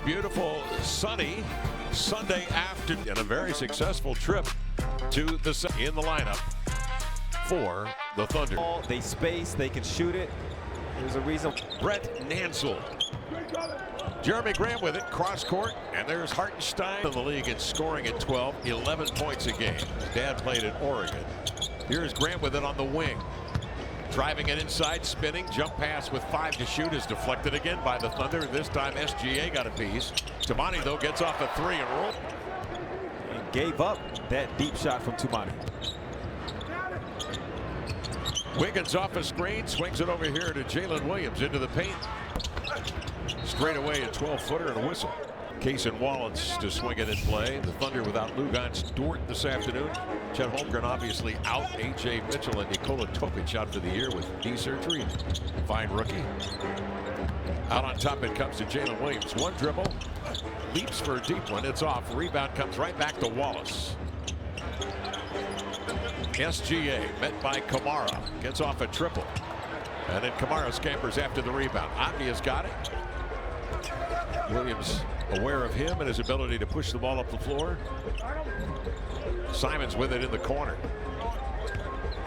beautiful, sunny Sunday afternoon and a very successful trip to the in the lineup for the Thunder. They space, they can shoot it. There's a reason. Brett Nansel. Jeremy Grant with it, cross court, and there's Hartenstein in the league in scoring at 12, 11 points a game. His dad played at Oregon. Here's Grant with it on the wing. Driving it inside, spinning, jump pass with 5 to shoot is deflected again by the Thunder. This time SGA got a piece. Toumani, though, gets off a 3 and roll. And gave up that deep shot from Toumani. Wiggins off a screen, swings it over here to Jalen Williams into the paint. Straight away a 12-footer and a whistle. Case and Wallace to swing it in play. The Thunder without Luguentz Dort this afternoon. Chet Holmgren obviously out. A.J. Mitchell and Nikola Topic out for the year with knee surgery. Fine rookie. Out on top it comes to Jalen Williams. One dribble. Leaps for a deep one. It's off. Rebound comes right back to Wallace. SGA met by Kamara. Gets off a triple. And then Kamara scampers after the rebound. Avdia's got it. Williams aware of him and his ability to push the ball up the floor. Simons with it in the corner.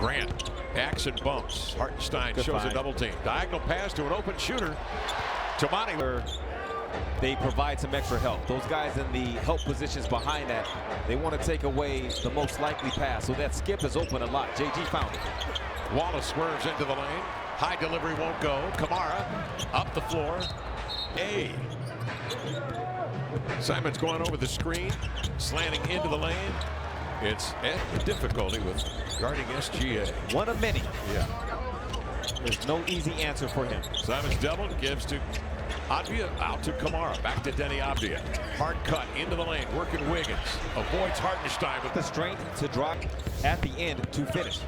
Grant backs and bumps. Hartenstein shows a double team. Diagonal pass to an open shooter. Toumani. They provide some extra help. Those guys in the help positions behind that, they want to take away the most likely pass. So that skip is open a lot. JG found it. Wallace swerves into the lane. High delivery won't go. Kamara up the floor. Simons going over the screen, slanting into the lane. It's difficulty with guarding SGA. One of many. Yeah. There's no easy answer for him. Simons doubled, gives to Avdia, out to Kamara, back to Denny Avdia. Hard cut into the lane, working Wiggins. Avoids Hartenstein with the strength to drop at the end to finish.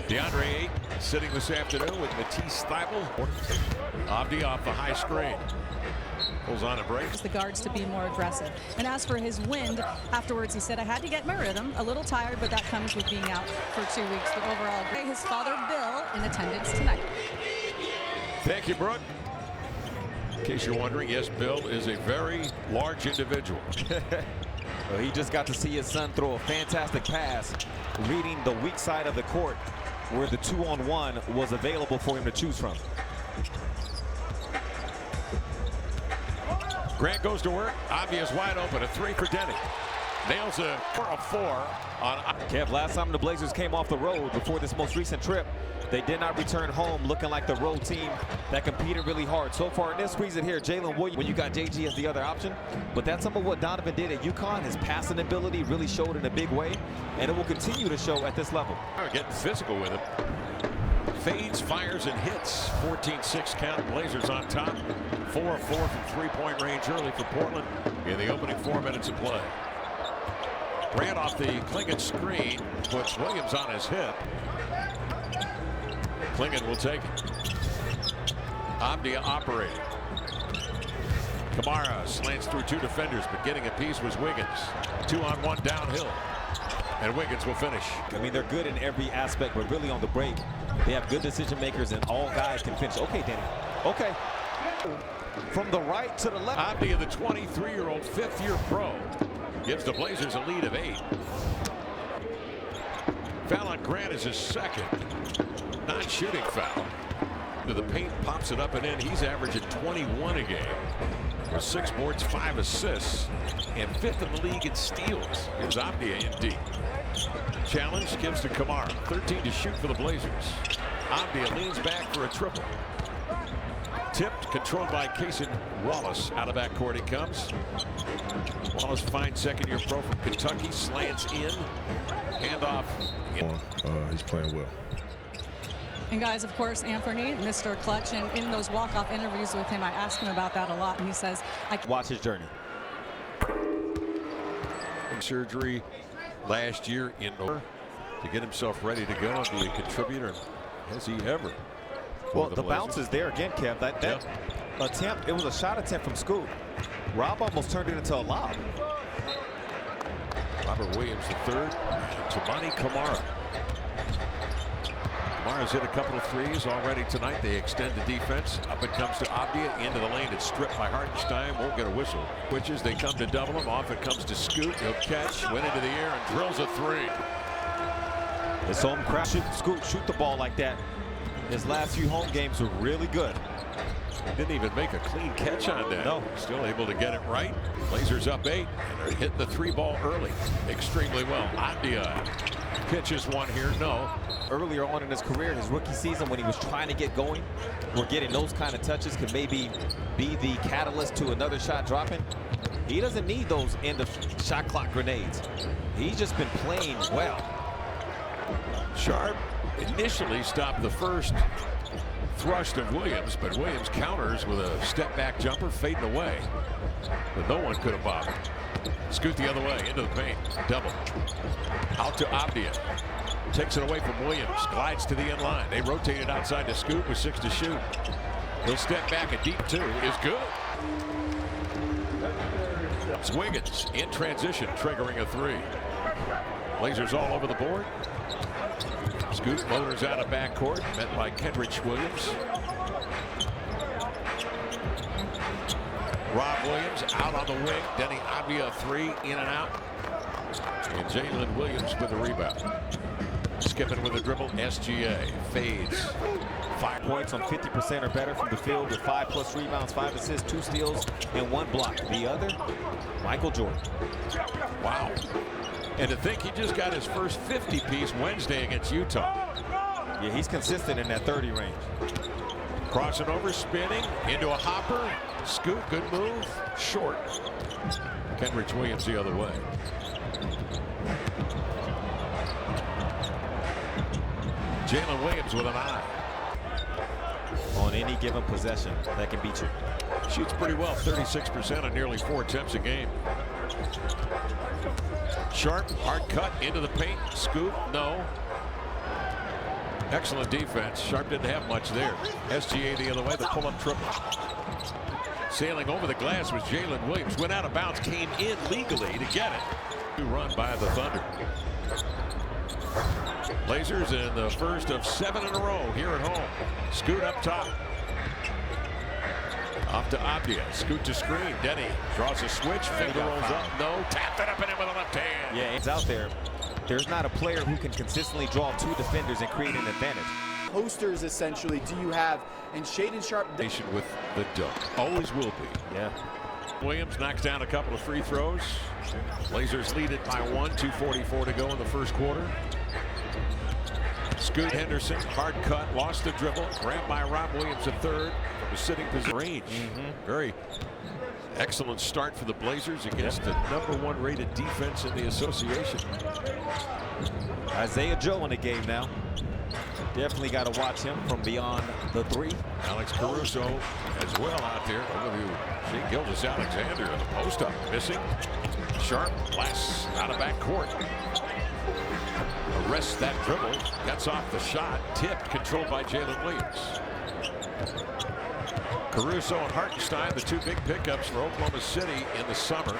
DeAndre Ayton sitting this afternoon with Matisse Thybulle. Avdia off the high screen. Pulls on a break. The guards to be more aggressive. And as for his wind, afterwards he said, I had to get my rhythm. A little tired, but that comes with being out for 2 weeks. But overall, his father, Bill, in attendance tonight. Thank you, Brooke. In case you're wondering, yes, Bill is a very large individual. Well, he just got to see his son throw a fantastic pass, reading the weak side of the court where the 2-on-1 was available for him to choose from. Grant goes to work. Obvious wide open. A 3 for Denny. Nails a 4 on. Kev, last time the Blazers came off the road before this most recent trip, they did not return home looking like the road team that competed really hard. So far in this season here, Jalen Williams, when you got JG as the other option, but that's some of what Donovan did at UConn. His passing ability really showed in a big way, and it will continue to show at this level. Getting physical with him. Fades, fires, and hits. 14-6 count. Blazers on top. 4 of 4 from three-point range early for Portland in the opening 4 minutes of play. Grant off the Klingon screen puts Williams on his hip. Klingon will take it. Avdia operating. Kamara slants through 2 defenders, but getting a piece was Wiggins. 2-on-1 downhill. And Wiggins will finish. I mean, they're good in every aspect, but really on the break, they have good decision makers, and all guys can finish. Okay, Danny. Okay. From the right to the left. Avdia, the 23-year-old fifth-year pro, gives the Blazers a lead of 8. Foul on Grant is his second. Non-shooting foul. To the paint, pops it up and in. He's averaging 21 a game. With 6 boards, 5 assists, and 5th in the league in steals. Here's Avdia in deep. Challenge gives to Kamara. 13 to shoot for the Blazers. Avdia leans back for a triple. Tipped, controlled by Case and Wallace. Out of backcourt he comes. Wallace, fine second-year pro from Kentucky, slants in. Handoff. He's playing well. And guys, of course, Anthony, Mr. Clutch, and in those walk-off interviews with him, I asked him about that a lot, and he says, watch his journey. Surgery last year in order to get himself ready to go and be a contributor. Has he ever? Well, the bounce is there again, Kev. That attempt, it was a shot attempt from Scoot. Rob almost turned it into a lob. Robert Williams III, Toumani Kamara. Mars hit a couple of threes already tonight. They extend the defense. Up it comes to Abdia. Into the lane. It's stripped by Hartenstein. Won't get a whistle. Switches. They come to double him. Off it comes to Scoot. He'll catch. Went into the air and drills a three. His home crowd Scoot shoot the ball like that. His last few home games were really good. Didn't even make a clean catch on that. No. Still able to get it right. Blazers up 8. And they're hitting the 3-ball early. Extremely well. Abdia pitches one here. No. Earlier on in his career, his rookie season, when he was trying to get going, or getting those kind of touches could maybe be the catalyst to another shot dropping. He doesn't need those end of shot clock grenades. He's just been playing well. Sharp initially stopped the first thrust of Williams, but Williams counters with a step back jumper fading away. But no one could have bothered. Scoot the other way into the paint. Double. Out to Abdia. Takes it away from Williams. Glides to the end line. They rotate it outside to Scoot with 6 to shoot. He'll step back. A deep 2 is good. It's Wiggins in transition, triggering a 3. Blazers all over the board. Scoot motors out of backcourt, met by Kendrick Williams. Rob Williams out on the wing. Denny Abdia 3 in and out. And Jalen Williams with a rebound. Skipping with a dribble. SGA fades. 5 points on 50% or better from the field with 5+ rebounds, 5 assists, 2 steals, and 1 block. The other, Michael Jordan. Wow. And to think he just got his first 50-piece Wednesday against Utah. Yeah, he's consistent in that 30 range. Crossing over, spinning, into a hopper. Scoot, good move. Short. Kendrick Williams the other way. Jalen Williams with an eye. On any given possession, that can beat you. Shoots pretty well, 36% on nearly 4 attempts a game. Sharp, hard cut into the paint. Scoop, no. Excellent defense. Sharp didn't have much there. SGA the other way, the pull-up triple. Sailing over the glass was Jalen Williams. Went out of bounds, came in legally to get it. Run by the Thunder. Blazers in the first of 7 in a row here at home. Scoot up top. Off to Abdia. Scoot to screen. Denny draws a switch. Finger rolls up. No. Tapped it up and in with a left hand. Yeah, it's out there. There's not a player who can consistently draw 2 defenders and create an advantage. Posters, essentially, do you have? And Shaedon Sharpe. With the dunk. Always will be. Yeah. Williams knocks down a couple of free throws. Blazers lead it by 1. 2:44 to go in the first quarter. Scoot Henderson, hard cut, lost the dribble, grabbed by Rob Williams a third from a sitting position. Range. Very excellent start for the Blazers against the #1 rated defense in the association. Isaiah Joe in the game now. Definitely got to watch him from beyond the 3. Alex Caruso as well out there. Overview. Shea Gilgeous-Alexander in the post-up. Missing. Sharp blasts out of backcourt. Arrests that dribble. Gets off the shot. Tipped. Controlled by Jalen Williams. Caruso and Hartenstein, the 2 big pickups for Oklahoma City in the summer.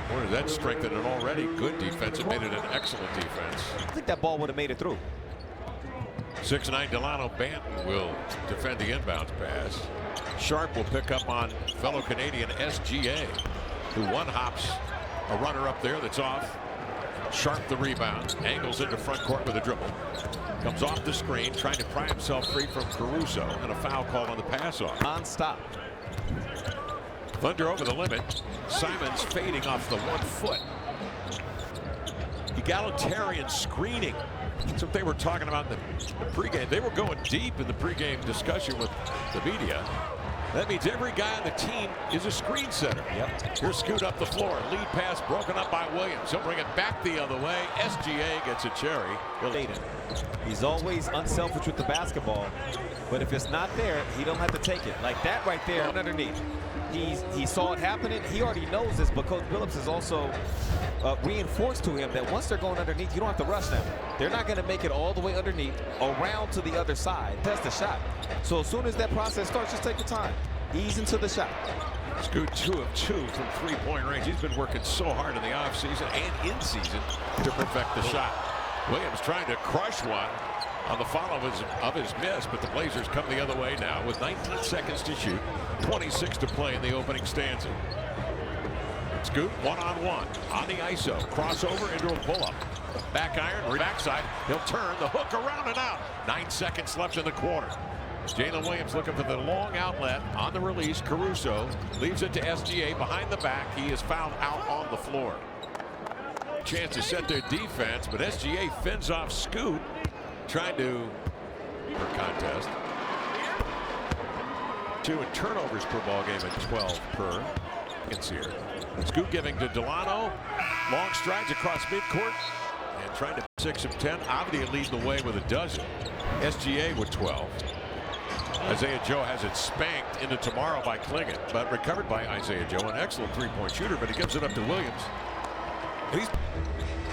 Boy, does that strengthen an already good defense. It made it an excellent defense. I think that ball would have made it through. 6'9" Delano Banton will defend the inbounds pass. Sharp will pick up on fellow Canadian SGA, who one-hops a runner up there that's off. Sharp the rebound. Angles into front court with a dribble. Comes off the screen, trying to pry himself free from Caruso, and a foul call on the pass off. Non-stop. Thunder over the limit. Simons fading off the 1 foot. Egalitarian screening. That's what they were talking about in the pregame. They were going deep in the pregame discussion with the media. That means every guy on the team is a screen setter. Yep. Here's Scoot up the floor. Lead pass broken up by Williams. He'll bring it back the other way. SGA gets a cherry. He's always unselfish with the basketball, but if it's not there, he don't have to take it. Like that right there underneath. He saw it happening. He already knows this, but Coach Billups has also reinforced to him that once they're going underneath, you don't have to rush them. They're not going to make it all the way underneath, around to the other side, test the shot. So as soon as that process starts, just take your time. Ease into the shot. Scoot 2 of 2 from 3-point range. He's been working so hard in the offseason and in season to perfect the shot. Williams trying to crush one on the follow of his miss, but the Blazers come the other way now with 19 seconds to shoot, 26 to play in the opening stanza. Scoot one-on-one on the ISO, crossover into a pull-up. Back iron, backside, he'll turn the hook around and out. 9 seconds left in the quarter. Jalen Williams looking for the long outlet on the release. Caruso leaves it to SGA behind the back. He is fouled out on the floor. Chance to set their defense, but SGA fends off Scoot, trying to contest. 2 in turnovers per ball game at 12 per. It's here. Scoot giving to Delano. Long strides across midcourt and trying to 6 of 10. Avdia leading the way with a dozen. SGA with 12. Isaiah Joe has it spanked into tomorrow by Klingin, but recovered by Isaiah Joe. An excellent three-point shooter, but he gives it up to Williams.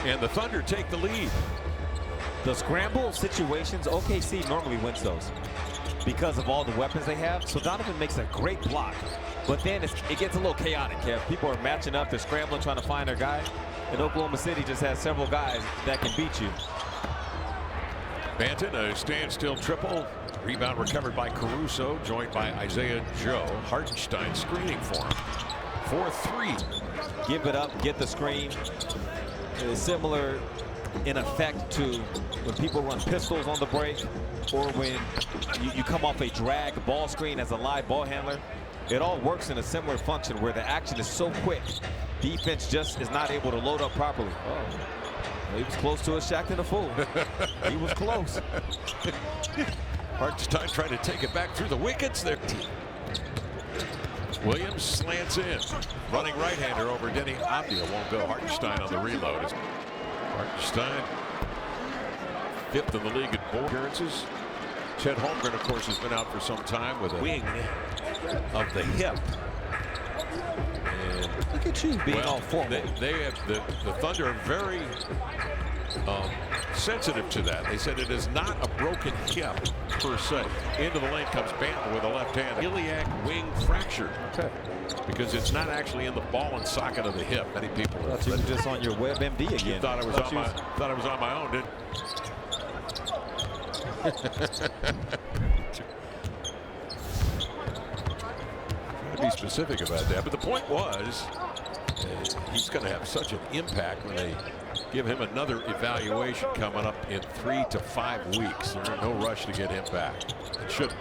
And the Thunder take the lead. The scramble situations, OKC normally wins those because of all the weapons they have. So Donovan makes a great block, but then it gets a little chaotic, Kev. People are matching up, they're scrambling, trying to find their guy. And Oklahoma City just has several guys that can beat you. Banton, a standstill triple. Rebound recovered by Caruso, joined by Isaiah Joe. Hartenstein screening for him. 4-3. Give it up, get the screen. It's similar in effect to when people run pistols on the break, or when you come off a drag ball screen as a live ball handler. It all works in a similar function where the action is so quick, defense just is not able to load up properly. Oh, he was close to a Shaq and a fool. He was close. Hartenstein trying to take it back through the wickets there. Williams slants in. Running right-hander over Denny Avdia won't go. Hartenstein on the reload. Hartenstein, 5th in the league at ball appearances. Chet Holmgren, of course, has been out for some time with a wing of the hip. And look at you being all formal. They have the Thunder are very sensitive to that. They said it is not a broken hip per se. Into the lane comes Banton with a left hand. Iliac wing fracture. Okay. Because it's not actually in the ball and socket of the hip. Many people thought you were just on your WebMD again. You thought I was on my own, didn't to be specific about that, but the point was he's going to have such an impact when they give him another evaluation coming up in 3 to 5 weeks. There's no rush to get him back. It shouldn't.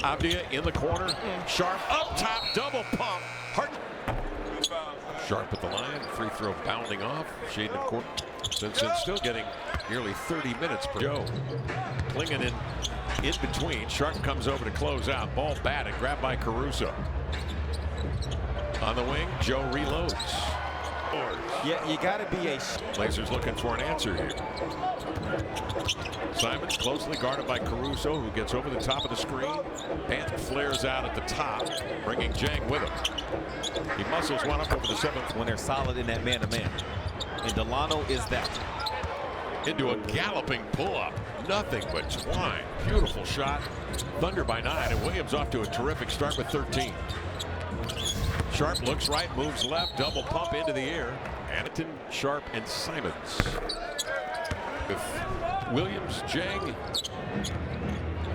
Avdia in the corner. Sharp up top, double pump. Sharp at the line. Free throw bounding off. Shaded court. Simpson still getting nearly 30 minutes per Joe. Klingin in between. Sharp comes over to close out. Ball batted. Grabbed by Caruso. On the wing, Joe reloads. Yeah, you got to be a... Blazers looking for an answer here. Simons closely guarded by Caruso, who gets over the top of the screen. Banton flares out at the top, bringing Jang with him. He muscles one up over the 7th. When they're solid in that man-to-man. And Delano is that. Into a galloping pull-up. Nothing but twine. Beautiful shot. Thunder by 9, and Williams off to a terrific start with 13. Sharp looks right, moves left, double pump into the air. Anton, Sharp, and Simons. With Williams, Jang,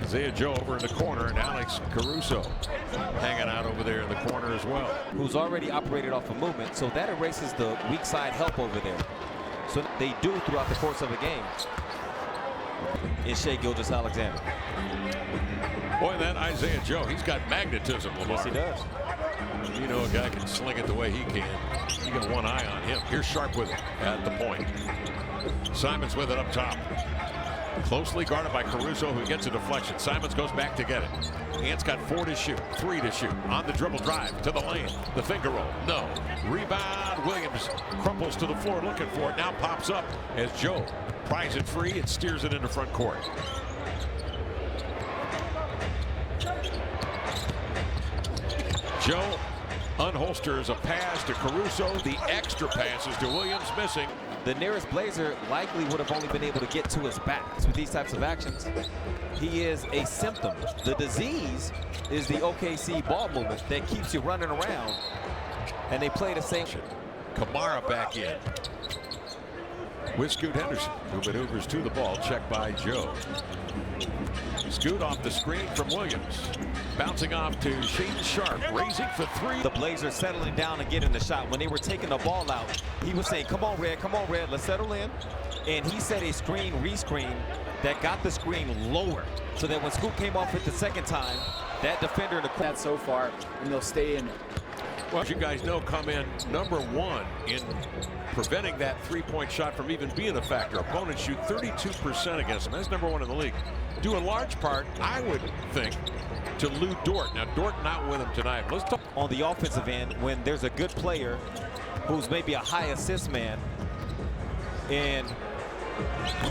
Isaiah Joe over in the corner, and Alex Caruso hanging out over there in the corner as well. Who's already operated off a movement, so that erases the weak side help over there. So they do throughout the course of a game. Is Shai Gilgeous-Alexander. Boy, that Isaiah Joe, he's got magnetism, Lamar. Yes, he does. You know, a guy can sling it the way he can. You got one eye on him. Here's Sharp with it at the point. Simons with it up top. Closely guarded by Caruso, who gets a deflection. Simons goes back to get it. Ant's got 4 to shoot, 3 to shoot. On the dribble drive to the lane. The finger roll. No. Rebound. Williams crumples to the floor looking for it. Now pops up as Joe pries it free and steers it into front court. Joe unholsters a pass to Caruso. The extra passes to Williams missing. The nearest Blazer likely would have only been able to get to his back with these types of actions. He is a symptom. The disease is the OKC ball movement that keeps you running around, and they play the same. Kamara back in. with Scoot Henderson, who maneuvers to the ball, checked by Joe. Scoot off the screen from Williams. Bouncing off to Shaedon Sharpe, raising for three. The Blazers settling down and getting the shot. When they were taking the ball out, he was saying, come on, Red, let's settle in. And he set a screen, re-screen, that got the screen lower. So that when Scoot came off it the second time, that defender in the corner. That so far, and they'll stay in it. Well, as you guys know, come in #1 in preventing that three-point shot from even being a factor. Opponents shoot 32% against them. That's #1 in the league. Due in large part, I would think, to Lou Dort. Now, Dort not with him tonight. Let's talk. On the offensive end, when there's a good player who's maybe a high assist man, and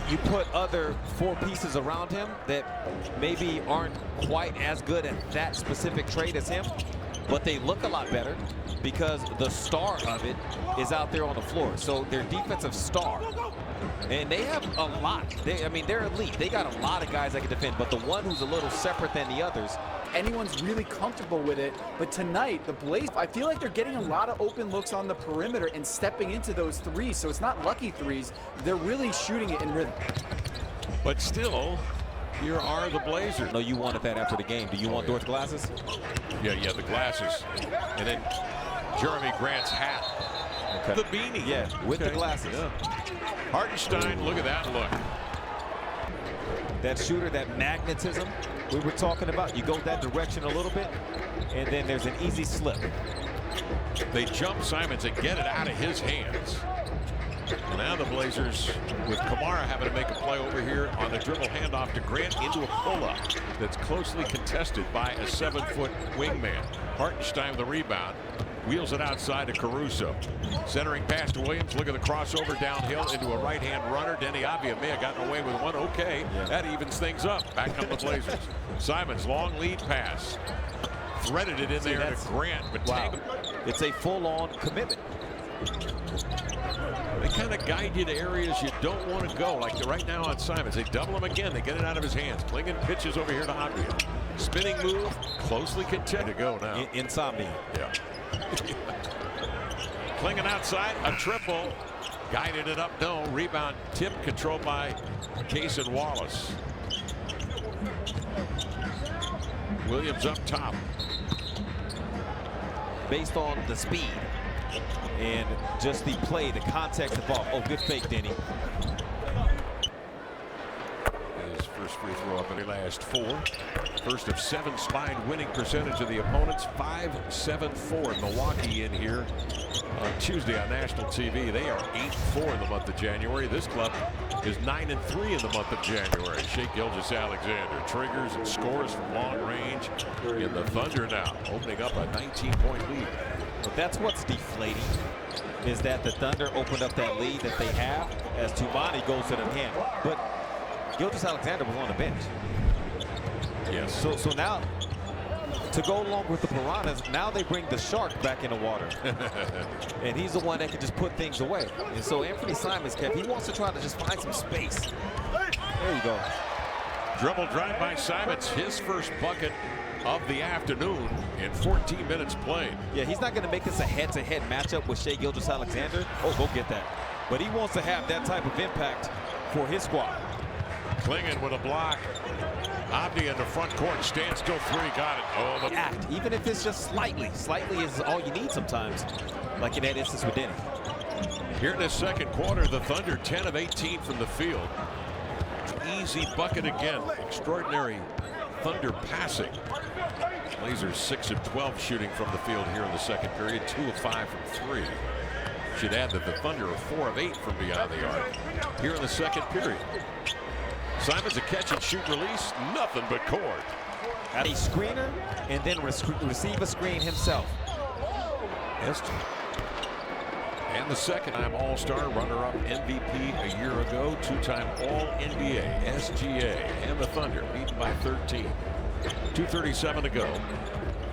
you put other four pieces around him that maybe aren't quite as good at that specific trait as him, but they look a lot better because the star of it is out there on the floor. So their defensive star, and they have a lot. I mean, they're elite. They got a lot of guys that can defend, but the one who's a little separate than the others. Anyone's really comfortable with it, but tonight the Blazers, I feel like they're getting a lot of open looks on the perimeter and stepping into those threes. So it's not lucky threes. They're really shooting it in rhythm. But still, here are the Blazers. No, you wanted that after the game. Do you want Dort's glasses? Yeah, the glasses. And then Jeremy Grant's hat. Okay. The beanie. Yeah, with the glasses. Yeah. Hartenstein, look at that look. That shooter, that magnetism we were talking about, you go that direction a little bit, and then there's an easy slip. They jump Simons and get it out of his hands. And now the Blazers, with Kamara having to make a play over here on the dribble handoff to Grant into a pull-up that's closely contested by a 7-foot wingman. Hartenstein with the rebound. Wheels it outside to Caruso. Centering pass to Williams. Look at the crossover downhill into a right-hand runner. Denny Avdia may have gotten away with one. Okay, that evens things up. Back on the Blazers. Simons, long lead pass. Threaded it in there to Grant. But wow. It's a full-on commitment. They kind of guide you to areas you don't want to go, like right now on Simons. They double him again. They get it out of his hands. Klingon pitches over here to Avdia. Spinning move, closely contested to go now. Insomnia. Yeah. Klingon outside, a triple. Guided it up, no. Rebound tip controlled by Cason Wallace. Williams up top. Based on the speed and just the play, the context involved. Oh, good fake, Denny. His first free throw up in the last 4. First of 7 spine winning percentage of the opponents. 5-7-4. Milwaukee in here on Tuesday on national TV. They are 8-4 in the month of January. This club is 9-3 in the month of January. Shai Gilgeous-Alexander triggers and scores from long range in the Thunder now, opening up a 19-point lead. But that's what's deflating, is that the Thunder opened up that lead that they have as Tumani goes to the hand. But Gilgeous-Alexander was on the bench. Yes. So now, to go along with the Piranhas, now they bring the Shark back in the water. And he's the one that can just put things away. And so Anthony Simons, Kev, he wants to try to just find some space. There you go. Dribble drive by Simons, his first bucket of the afternoon in 14 minutes played. Yeah, he's not going to make this a head-to-head matchup with Shai Gilgeous-Alexander. Oh, go get that. But he wants to have that type of impact for his squad. Klingon with a block. Avdia in the front court, stand still 3, got it. Oh, the act, even if it's just slightly. Slightly is all you need sometimes, like in that instance with Denny. Here in the second quarter, the Thunder 10 of 18 from the field. Easy bucket again. Extraordinary Thunder passing. Blazers 6 of 12 shooting from the field here in the second period. 2 of 5 from 3. Should add that the Thunder are 4 of 8 from beyond the arc here in the second period. Simons a catch and shoot release, nothing but cord. A screener and then receive a screen himself. And the second-time All-Star, runner-up MVP a year ago, 2-time All-NBA, SGA, and the Thunder beaten by 13. 2:37 to go.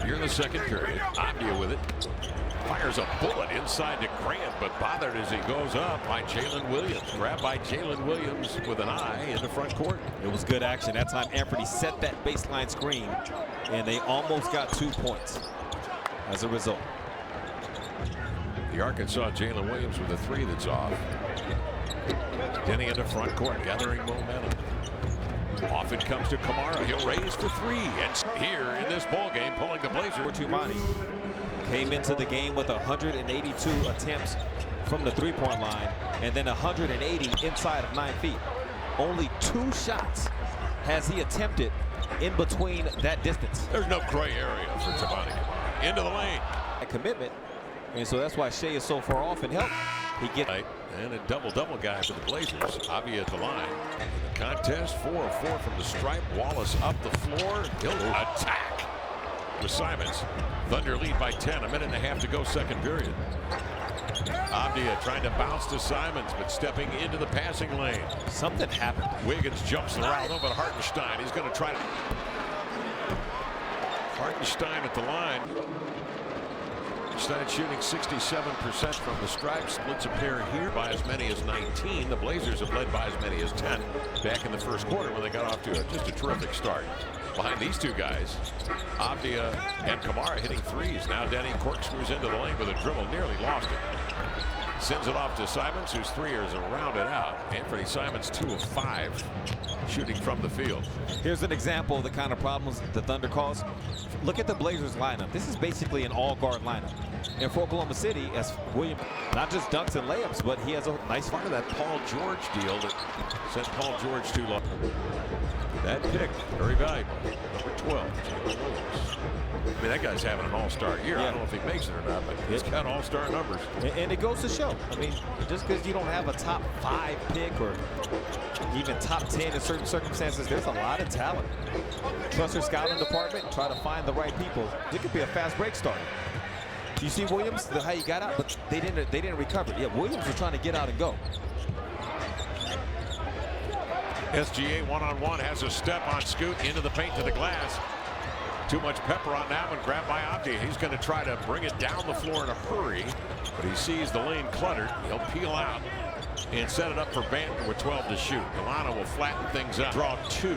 Here in the second period, Avdia with it. Fires a bullet inside to Grant, but bothered as he goes up by Jalen Williams. Grabbed by Jalen Williams with an eye in the front court. It was good action. That time Anthony set that baseline screen, and they almost got 2 points as a result. The Arkansas Jalen Williams with a 3 that's off. Denny into front court, gathering momentum. Off it comes to Kamara. He'll raise for three. And here in this ball game, pulling the Blazers. Tumani came into the game with 182 attempts from the three-point line and then 180 inside of 9 feet. Only 2 shots has he attempted in between that distance. There's no gray area for Tumani. Into the lane. A commitment, and so that's why Shea is so far off and help. He gets and a double-double guy for the Blazers. Avdia at the line. The contest 4 of 4 from the stripe. Wallace up the floor. He'll attack with Simons. Thunder lead by 10. A minute and a half to go, second period. Avdia trying to bounce to Simons, but stepping into the passing lane. Something happened. Wiggins jumps around over to Hartenstein. He's going to try to. Hartenstein at the line. Started shooting 67% from the stripe. Splits a pair here by as many as 19. The Blazers have led by as many as 10 back in the first quarter when they got off to just a terrific start. Behind these two guys, Avdia and Kamara hitting threes. Now Denny corkscrews into the lane with a dribble, nearly lost it. Sends it off to Simons, whose threers are rounded out. Anthony Simons 2 of 5 shooting from the field. Here's an example of the kind of problems the Thunder cause. Look at the Blazers lineup. This is basically an all-guard lineup. And for Oklahoma City, as William, not just dunks and layups, but he has a nice part of that Paul George deal that sent Paul George too low. That pick, very valuable. Number 12, Jalen Williams. I mean, that guy's having an all-star year. Yeah. I don't know if he makes it or not, but he's got all-star numbers. And it goes to show. I mean, just because you don't have a top 5 pick or even top 10 in certain circumstances, there's a lot of talent. Trust your scouting department, try to find the right people. It could be a fast break starter. You see Williams, how he got out, but they didn't recover. Yeah, Williams was trying to get out and go. SGA one-on-one has a step on Scoot into the paint to the glass. Too much pepper on that one. Grabbed by Avdia. He's going to try to bring it down the floor in a hurry, but he sees the lane cluttered. He'll peel out and set it up for Banton with 12 to shoot. Milano will flatten things up. Draw 2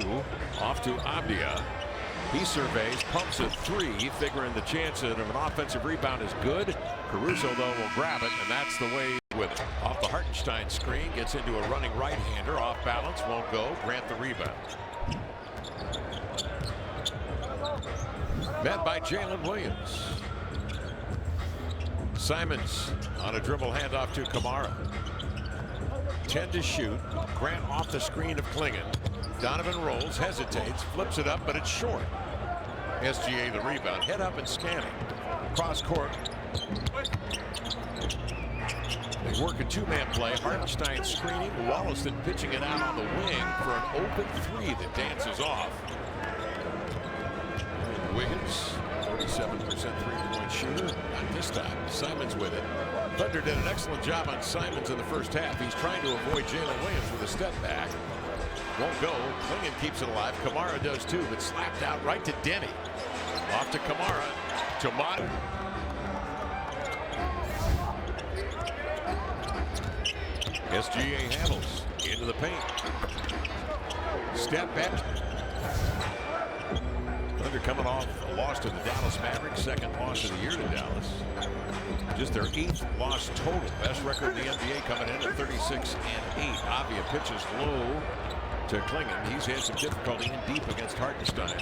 off to Avdia. He surveys, pumps a 3, figuring the chance of an offensive rebound is good. Caruso, though, will grab it, and that's the way with it. Off the Hartenstein screen, gets into a running right-hander. Off balance, won't go. Grant the rebound. Met by Jalen Williams. Simons on a dribble handoff to Kamara. 10 to shoot. Grant off the screen of Klingon. Donovan rolls, hesitates, flips it up, but it's short. SGA the rebound. Head up and scanning. Cross court. They work a 2-man play. Hartenstein screening. Wallace then pitching it out on the wing for an open 3 that dances off. Wiggins, 37% three-point shooter. Not this time. Simons with it. Thunder did an excellent job on Simons in the first half. He's trying to avoid Jalen Williams with a step back. Won't go. Klingon keeps it alive. Kamara does too, but slapped out right to Denny. Off to Kamara. Tumani. SGA handles into the paint. Step back. Thunder coming off a loss to the Dallas Mavericks, second loss of the year to Dallas. Just their 8th loss total. Best record in the NBA coming in at 36-8. Avdia pitches low to Klingon. He's had some difficulty in deep against Hartenstein.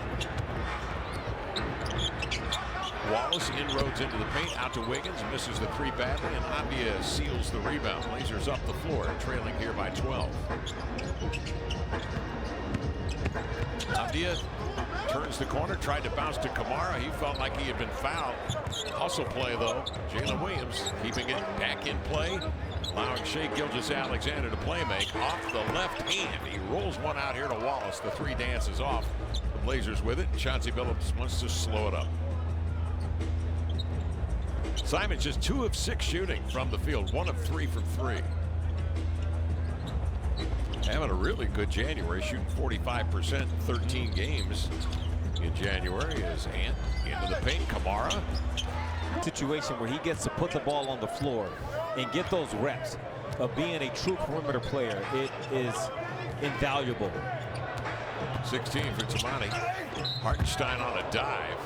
Wallace inroads into the paint, out to Wiggins, misses the 3 badly, and Avdia seals the rebound. Blazers up the floor, trailing here by 12. Avdia turns the corner, tried to bounce to Kamara. He felt like he had been fouled. Hustle play, though. Jalen Williams keeping it back in play, allowing Shai Gilgeous-Alexander to play make. Off the left hand, he rolls one out here to Wallace. The 3 dances off. The Blazers with it. Chauncey Billups wants to slow it up. Simons just 2 of 6 shooting from the field, 1 of 3 from 3. Having a really good January, shooting 45% in 13 games in January. As Ant into the paint. Kamara. Situation where he gets to put the ball on the floor and get those reps of being a true perimeter player. It is invaluable. 16 for Tumani. Hartenstein on a dive.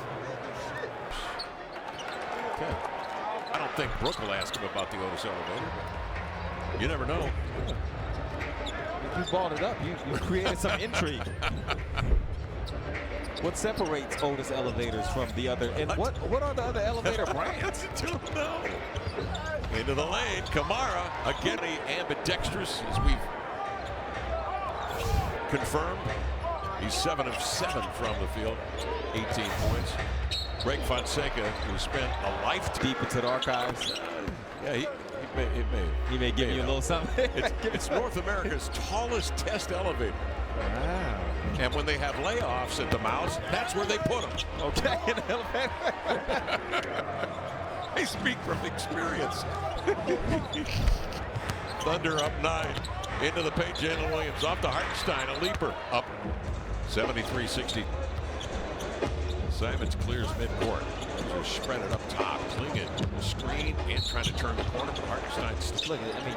Okay. I don't think Brooke will ask him about the Otis elevator. You never know. You balled it up. You created some intrigue. What separates Otis Elevators from the other? And what are the other elevator brands? I don't know. Into the lane, Kamara again, ambidextrous, as we've confirmed. He's 7 of 7 from the field, 18 points. Greg Fonseca, who spent a lifetime Deep into the archives. Yeah, He may give you a little something. It's North America's tallest test elevator. Wow. And when they have layoffs at the Mouse, that's where they put them. Okay, in the elevator. I speak from experience. Thunder up 9. Into the paint, Jalen Williams off to Hartenstein, a leaper. Up 73-60. Simons clears midcourt. Just spread it up top. Klingon screen and trying to turn the corner. Hartenstein. Look at it. I mean,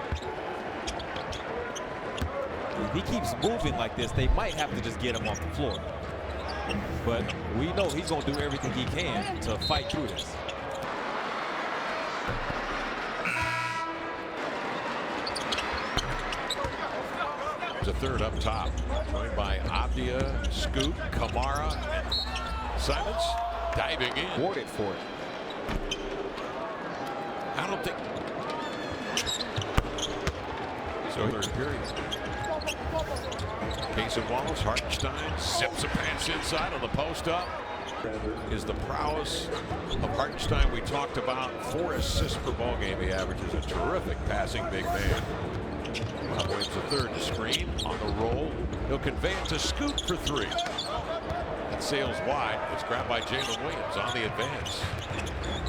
if he keeps moving like this, they might have to just get him off the floor. But we know he's going to do everything he can to fight through this. The third up top, joined by Abdia, Scoot, Kamara, and Simons diving in. Warded for it. I don't think so. Third period. Case of Wallace, Hartenstein zips a pass inside on the post up. Is the prowess of Hartenstein we talked about. 4 assists per ball game he averages. A terrific passing big man. Rob Williams the third to screen on the roll. He'll convey it to Scoot for 3. That sails wide. It's grabbed by Jalen Williams on the advance.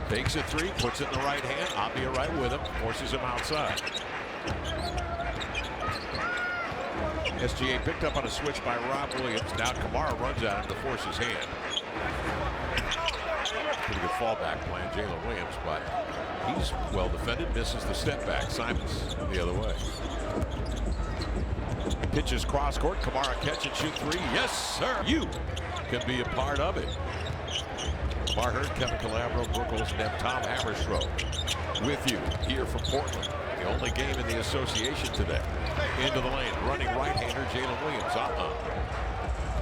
Takes a 3, puts it in the right hand. Abia right with him, forces him outside. SGA picked up on a switch by Rob Williams. Now Kamara runs at him to force his hand. Pretty good fallback plan, Jalen Williams, but he's well defended, misses the step back. Simons the other way. Pitches cross court. Kamara catch and shoot 3. Yes, sir. You can be a part of it. Mark Hurd, Kevin Calabro, Brooke Olsen, and Tom Hammerstroh with you here from Portland. The only game in the association today. Into the lane, running right-hander Jalen Williams.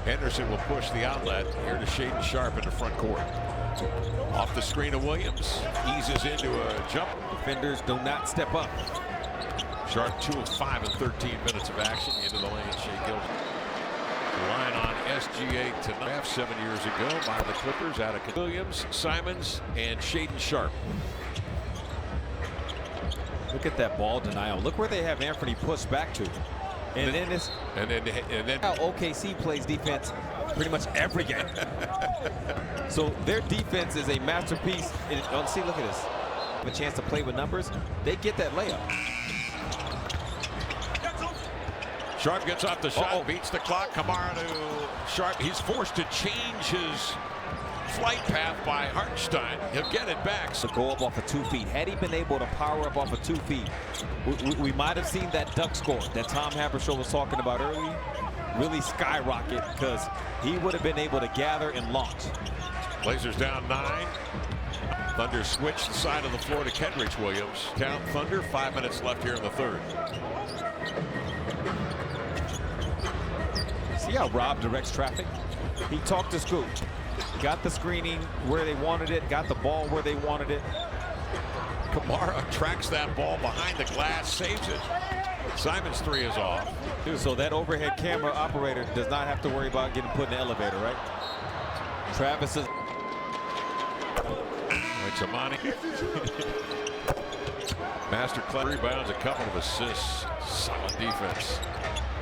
Henderson will push the outlet here to Shaden Sharp in the front court. Off the screen of Williams, eases into a jump. Defenders do not step up. Sharp 2 of 5 in 13 minutes of action. Into the lane, Shea Gilgeous. Line on SGA tonight 7 years ago by the Clippers out of Williams, Simons, and Shaden Sharp. Look at that ball denial. Look where they have Anthony pushed back to. And then how OKC plays defense pretty much every game. So their defense is a masterpiece. See, look at this. Have a chance to play with numbers. They get that layup. Sharp gets off the shot, beats the clock. Kamara to Sharp. He's forced to change his flight path by Hartenstein. He'll get it back. So go up off of 2 feet. Had he been able to power up off of 2 feet, we might have seen that duck score that Tom Haberstroh was talking about earlier really skyrocket, because he would have been able to gather and launch. Blazers down 9. Thunder switch the side of the floor to Kendrick Williams. Count Thunder, 5 minutes left here in the third. See how Rob directs traffic? He talked to Scoot. Got the screening where they wanted it, got the ball where they wanted it. Kamara tracks that ball behind the glass, saves it. Simons' 3 is off. So that overhead camera operator does not have to worry about getting put in the elevator, right? Travis is... Chamani. Master Clever rebounds, a couple of assists. Solid defense.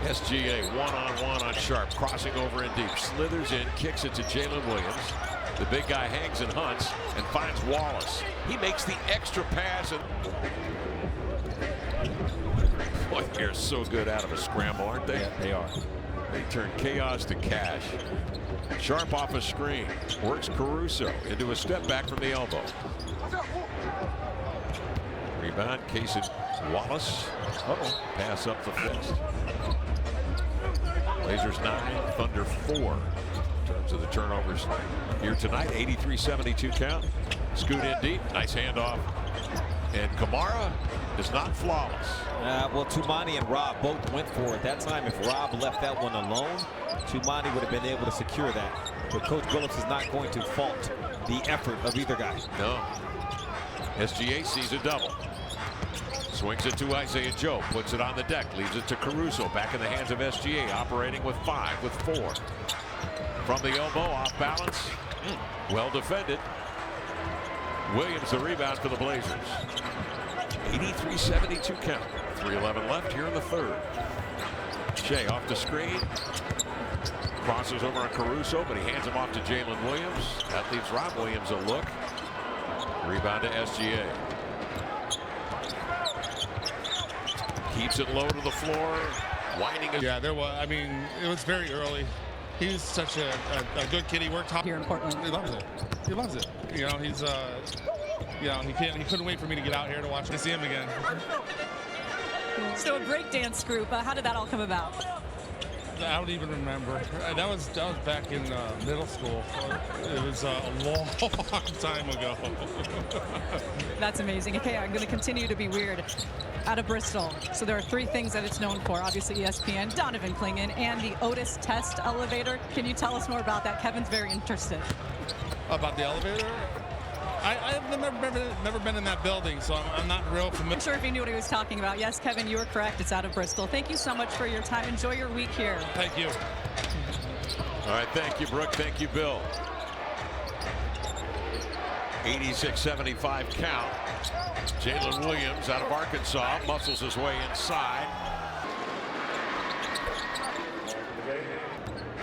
SGA one-on-one on Sharp, crossing over in deep, slithers in, kicks it to Jalen Williams. The big guy hangs and hunts and finds Wallace. He makes the extra pass, and boy, they're so good out of a scramble, aren't they? Yeah, they are. They turn chaos to cash. Sharp off a screen, works Caruso into a step back from the elbow. Rebound, Casey Wallace. Pass up the fist. Blazers 9, Thunder 4 in terms of the turnovers here tonight. 83-72 count. Scoot in deep. Nice handoff And Kamara is not flawless. Well, Tumani and Rob both went for it that time. If Rob left that one alone, Tumani would have been able to secure that. But Coach Billups is not going to fault the effort of either guy. No. SGA sees a double. Swings it to Isaiah Joe. Puts it on the deck. Leaves it to Caruso. Back in the hands of SGA. Operating with 5, with 4. From the elbow, off balance. Well defended. Williams the rebound for the Blazers. 83-72 count. 3:11 left here in the third. Shea off the screen. Crosses over on Caruso, but he hands him off to Jalen Williams. That leaves Rob Williams a look. Rebound to SGA. Keeps it low to the floor. Winding it. Yeah, there was. I mean, it was very early. He's such a good kid. He worked hard here in Portland. He loves it. He loves it. You know, he's you know, he couldn't wait for me to get out here to see him again. So a breakdance group. How did that all come about? I don't even remember. That was back in middle school. It was a long time ago. That's amazing. Okay, I'm going to continue to be weird. Out of Bristol. So there are 3 things that it's known for. Obviously ESPN, Donovan Clingan, and the Otis Test elevator. Can you tell us more about that? Kevin's very interested. About the elevator? I've never been in that building, so I'm not real familiar. I'm sure if he knew what he was talking about. Yes, Kevin, you were correct. It's out of Bristol. Thank you so much for your time. Enjoy your week here. Thank you. All right, thank you, Brooke. Thank you, Bill. 86-75 count. Jalen Williams out of Arkansas muscles his way inside.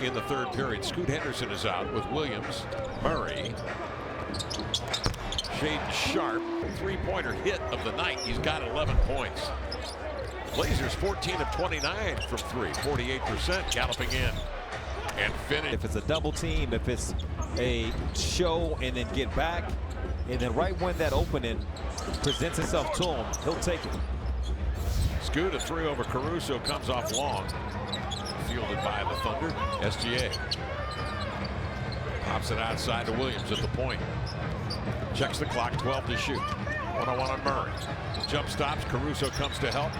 In the third period, Scoot Henderson is out with Williams, Murray, Shaden Sharp, 3-pointer hit of the night. He's got 11 points. Blazers 14 of 29 from 3, 48%, galloping in and finish. If it's a double team, if it's a show and then get back, and then right when that opening presents itself to him, he'll take it. Scoot, a 3 over Caruso, comes off long. Fielded by the Thunder. SGA pops it outside to Williams at the point. Checks the clock, 12 to shoot. 1-on-1 on Murray. Jump stops, Caruso comes to help.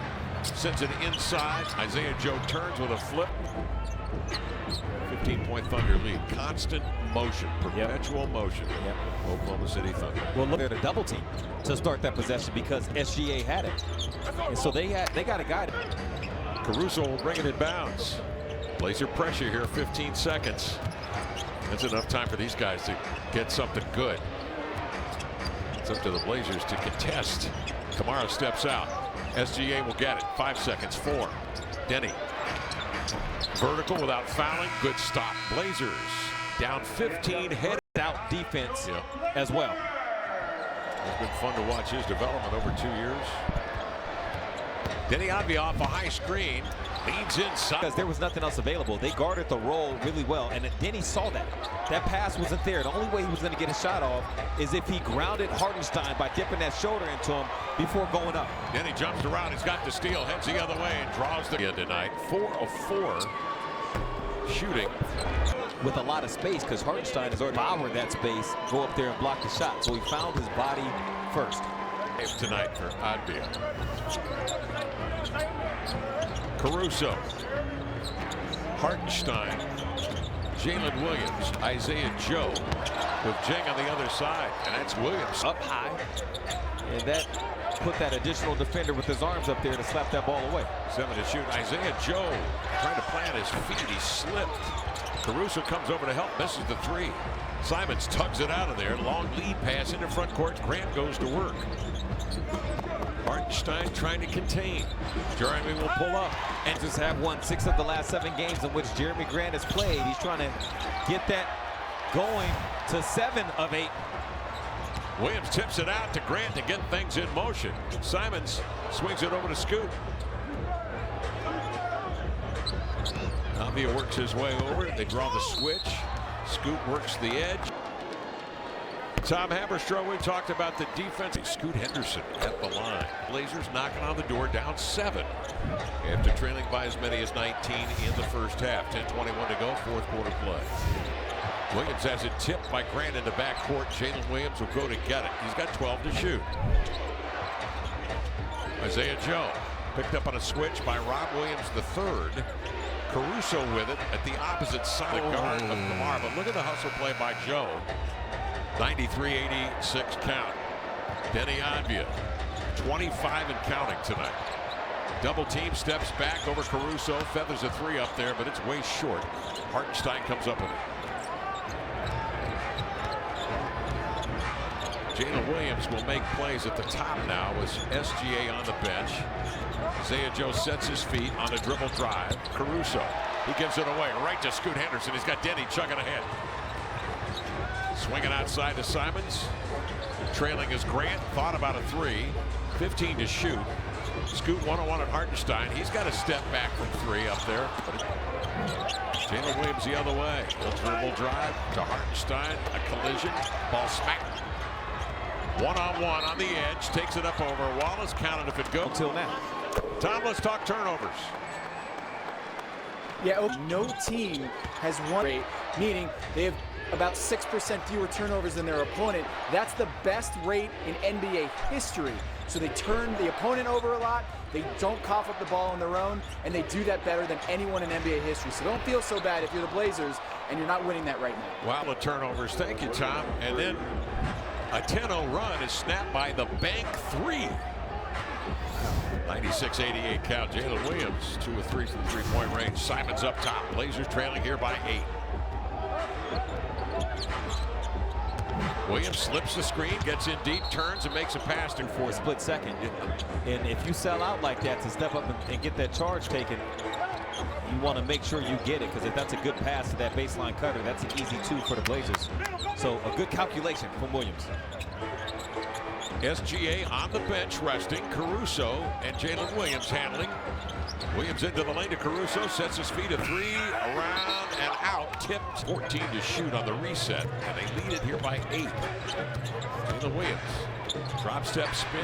Sends it inside. Isaiah Joe turns with a flip. 15-point Thunder lead. Constant motion, perpetual motion. Oklahoma City Thunder. Well, look at a double team to start that possession because SGA had it. And so they got a guy. Caruso will bring it in bounds. Blazer pressure here, 15 seconds. That's enough time for these guys to get something good. It's up to the Blazers to contest. Kamara steps out. SGA will get it. 5 seconds, 4. Denny. Vertical without fouling. Good stop. Blazers down 15, head Out defense as well. It's been fun to watch his development over 2 years. Denny Avdia off a high screen. Leads inside. Because there was nothing else available. They guarded the roll really well. And Denny saw that. That pass wasn't there. The only way he was going to get a shot off is if he grounded Hartenstein by dipping that shoulder into him before going up. Denny jumps around. He's got the steal. Heads the other way and draws the end tonight. 4 of 4 shooting. With a lot of space because Hartenstein has already devoured that space. Go up there and block the shot. So he found his body first. Tonight for Avdia. Caruso, Hartenstein, Jalen Williams, Isaiah Joe with Jeng on the other side, and that's Williams up high, and that put that additional defender with his arms up there to slap that ball away. 7 to shoot. Isaiah Joe trying to plant his feet. He slipped. Caruso comes over to help, misses the 3. Simons tugs it out of there. Long lead pass into front court. Grant goes to work. Hartenstein trying to contain. Jeremy will pull up. And just have won 6 of the last 7 games in which Jeremy Grant has played. He's trying to get that going to 7 of 8. Williams tips it out to Grant to get things in motion. Simons swings it over to Scoot. Avdia works his way over. They draw the switch. Scoot works the edge. Tom Haberstroh, we talked about the defense. Scoot Henderson at the line. Blazers knocking on the door, down 7 after trailing by as many as 19 in the first half. 10:21 to go, fourth quarter play. Williams has it tipped by Grant into backcourt. Jalen Williams will go to get it. He's got 12 to shoot. Isaiah Joe picked up on a switch by Rob Williams III. Caruso with it at the opposite side of guard of Kamara. But look at the hustle play by Joe. 93-86 count. Denny Avdia, 25 and counting tonight. Double team, steps back over Caruso, feathers a three up there, but it's way short. Hartenstein comes up with it. Jalen Williams will make plays at the top now with SGA on the bench. Isaiah Joe sets his feet on a dribble drive. Caruso, he gives it away right to Scoot Henderson. He's got Denny chugging ahead. Swinging outside to Simons. Trailing is Grant. Thought about a three. 15 to shoot. Scoot 101 at Hartenstein. He's got a step back from three up there. Jalen Williams the other way. A dribble drive to Hartenstein. A collision. Ball smacked. One-on-one on the edge. Takes it up over. Wallace counted if it goes. Until now. Tom, let's talk turnovers. Yeah, no team has one rate, meaning they have about 6% fewer turnovers than their opponent. That's the best rate in NBA history. So they turn the opponent over a lot. They don't cough up the ball on their own, and they do that better than anyone in NBA history. So don't feel so bad if you're the Blazers and you're not winning that right now. Wow, the turnovers. Thank you, Tom. And then a 10-0 run is snapped by the bank three. 96-88 count. Jalen Williams 2 of 3 from three-point range. Simons up top. Blazers trailing here by 8. Williams slips the screen, gets in deep, turns and makes a pass for a split second. And if you sell out like that to step up and get that charge taken, you want to make sure you get it, because if that's a good pass to that baseline cutter, that's an easy 2 for the Blazers. So a good calculation from Williams. SGA on the bench resting. Caruso and Jalen Williams handling. Williams into the lane to Caruso, sets his feet, a three, around and out. Tipped. 14 to shoot on the reset, and they lead it here by 8. Jalen Williams, drop step spin,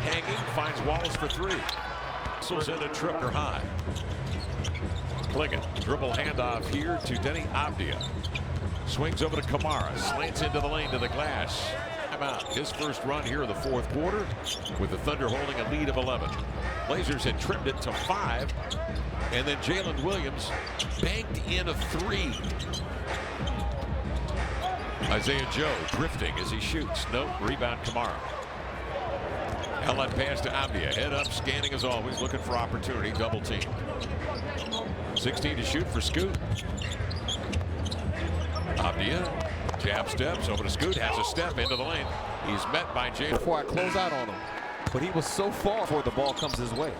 hanging, finds Wallace for 3. Whistles in a tripper high. Clingan, dribble handoff here to Denny Avdia. Swings over to Kamara, slants into the lane to the glass. Out. His first run here in the fourth quarter, with the Thunder holding a lead of 11. Blazers had trimmed it to 5, and then Jalen Williams banked in a 3. Isaiah Joe drifting as he shoots. No rebound. Kamara. Outlet pass to Avdia. Head up, scanning as always, looking for opportunity. Double team. 16 to shoot for Scoot. Avdia. Jab steps over to Scoot, has a step into the lane. He's met by Jalen. Before I close out on him, but he was so far before the ball comes his way.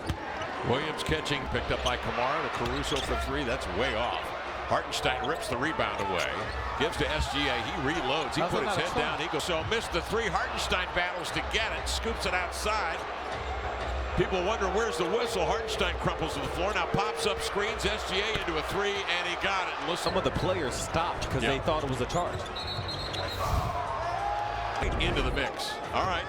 Williams catching, picked up by Kamara to Caruso for 3. That's way off. Hartenstein rips the rebound away. Gives to SGA. He reloads. He put his head down. He goes. So missed the 3. Hartenstein battles to get it. Scoops it outside. People wonder where's the whistle. Hartenstein crumples to the floor. Now pops up, screens SGA into a 3, and he got it. Listen. Some of the players stopped because they thought it was a charge. Into the mix. All right.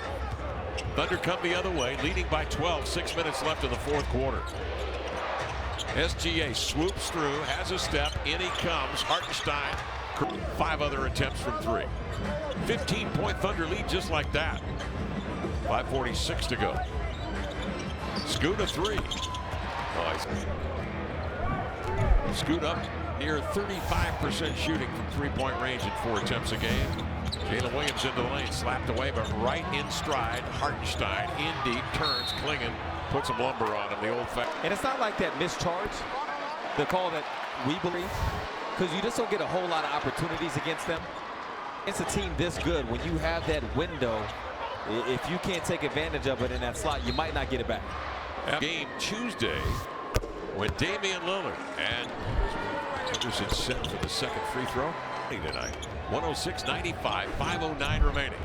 Thunder come the other way, leading by 12. 6 minutes left in the fourth quarter. SGA swoops through, has a step, in he comes. Hartenstein, 5 other attempts from 3. 15-point Thunder lead just like that. 5:46 to go. Scoot a 3. Scoot up near 35% shooting from three-point range in 4 attempts a game. Jalen Williams into the lane, slapped away, but right in stride. Hartenstein in deep, turns, Clingan, put some lumber on him, the old fact. And it's not like that mischarge, the call that we believe, because you just don't get a whole lot of opportunities against them. It's a team this good. When you have that window, if you can't take advantage of it in that slot, you might not get it back. Game Tuesday when Damian Lillard and Henderson set for the second free throw tonight. 106-95, 5:09 remaining.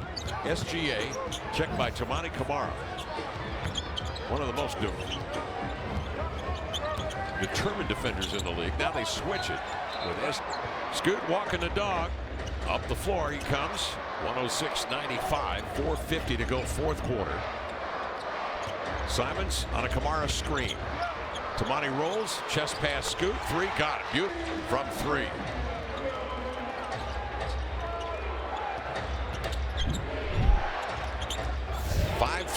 SGA checked by Toumani Camara. One of the most determined defenders in the league. Now they switch it with Scoot walking the dog. Up the floor he comes. 106-95, 4:50 to go fourth quarter. Simons on a Kamara screen. Toumani rolls, chest pass Scoot, 3, got it. Beautiful from 3.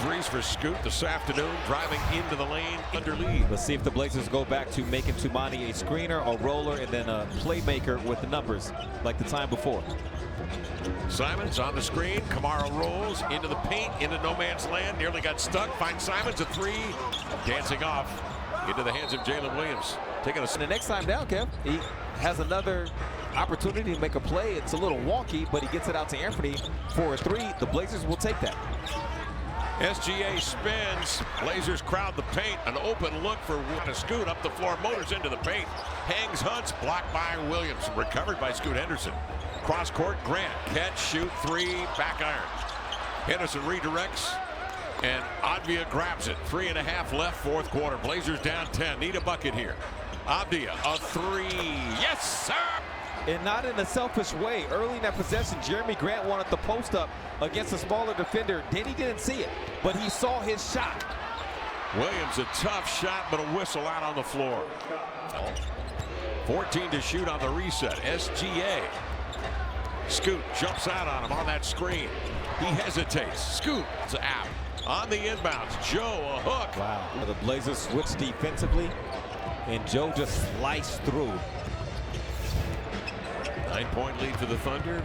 threes for Scoot this afternoon, driving into the lane under lead. Let's see if the Blazers go back to making Tumani a screener, a roller, and then a playmaker with the numbers like the time before. Simons on the screen. Kamara rolls into the paint, into no man's land. Nearly got stuck. Finds Simons a three. Dancing off into the hands of Jalen Williams. Taking a And the next time down, Kev, he has another opportunity to make a play. It's a little wonky, but he gets it out to Anthony for a three. The Blazers will take that. SGA spins. Blazers crowd the paint. An open look for Scoot up the floor. Motors into the paint. Hangs Hunts. Blocked by Williams. Recovered by Scoot Henderson. Cross court. Grant. Catch. Shoot. Three. Back iron. Henderson redirects. And Avdia grabs it. 3.5 left. Fourth quarter. Blazers down 10. Need a bucket here. Avdia. A three. Yes, sir. And not in a selfish way. Early in that possession, Jeremy Grant wanted the post up against a smaller defender. Denny didn't see it, but he saw his shot. Williams, a tough shot, but a whistle out on the floor. 14 to shoot on the reset. SGA. Scoot jumps out on him on that screen. He hesitates. Scoot is out. On the inbounds, Joe, a hook. Wow. The Blazers switched defensively, and Joe just sliced through. 9-point lead for the Thunder.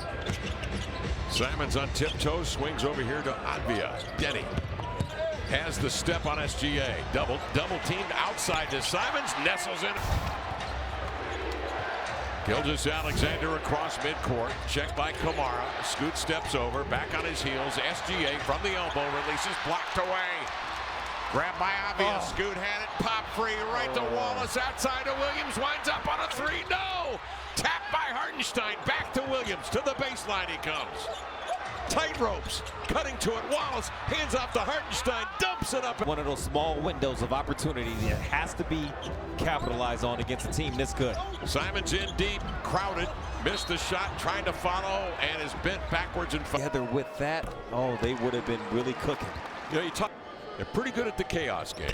Simons on tiptoes, swings over here to Avdia. Denny has the step on SGA. Double teamed outside to Simons. Nestles in. Gilgeous-Alexander across midcourt. Checked by Kamara. Scoot steps over. Back on his heels. SGA from the elbow. Releases. Blocked away. Grabbed by Avdia. Scoot had it. Pop free right to Wallace. Outside to Williams. Winds up on a three. No! Tapped by Hartenstein. Back to Williams. To the baseline he comes. Tight ropes. Cutting to it. Wallace hands off to Hartenstein. Dumps it up. One of those small windows of opportunity that has to be capitalized on against a team this good. Simons in deep. Crowded. Missed the shot. Trying to follow. And is bent backwards and Together with that, oh, they would have been really cooking. You know, they're pretty good at the chaos game.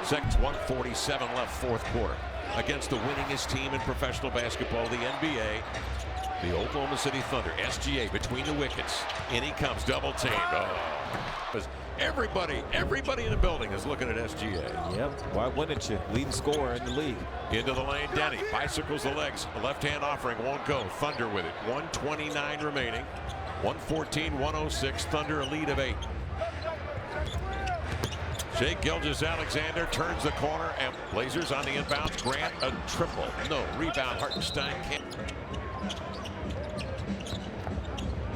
Seconds, 1:47 left, fourth quarter. Against the winningest team in professional basketball, the NBA, the Oklahoma City Thunder. SGA between the wickets. In he comes, double teamed. Oh. Everybody in the building is looking at SGA. Yep, why wouldn't you? Leading scorer in the league. Into the lane, Denny bicycles the legs. A left-hand offering won't go. Thunder with it. 1:29 remaining. 114-106. Thunder a lead of 8. Shai Gilgeous-Alexander turns the corner, and Blazers on the inbounds. Grant a triple. No rebound. Hartenstein can't.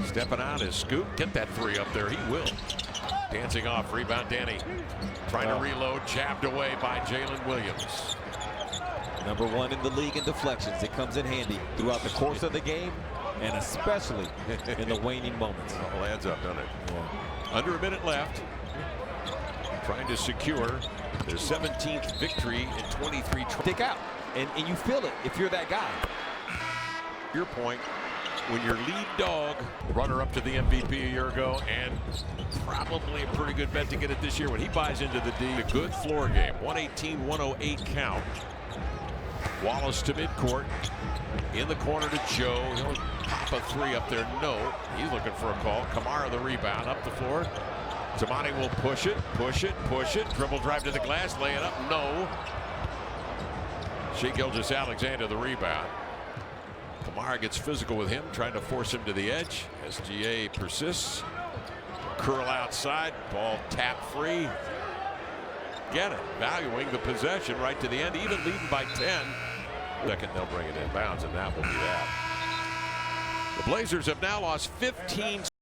Stepping out is Scoot. Get that three up there. He will. Dancing off. Rebound Danny. Trying to reload. Jabbed away by Jalen Williams. Number 1 in the league in deflections. It comes in handy throughout the course of the game, and especially in the waning moments. It all adds up, doesn't it? Yeah. Under a minute left. Trying to secure their 17th victory in 23. Stick out, and you feel it if you're that guy. Your point, when your lead dog, runner-up to the MVP a year ago, and probably a pretty good bet to get it this year when he buys into the D. A good floor game, 118-108 count. Wallace to midcourt, in the corner to Joe. He'll pop a three up there. No, he's looking for a call. Kamara the rebound up the floor. Tumani will push it. Dribble drive to the glass, lay it up. No. Shai Gilgeous-Alexander the rebound. Kamara gets physical with him, trying to force him to the edge. SGA persists. Curl outside. Ball tap free. Get it. Valuing the possession right to the end, even leading by 10. Second, they'll bring it in bounds, and that will be that. The Blazers have now lost 15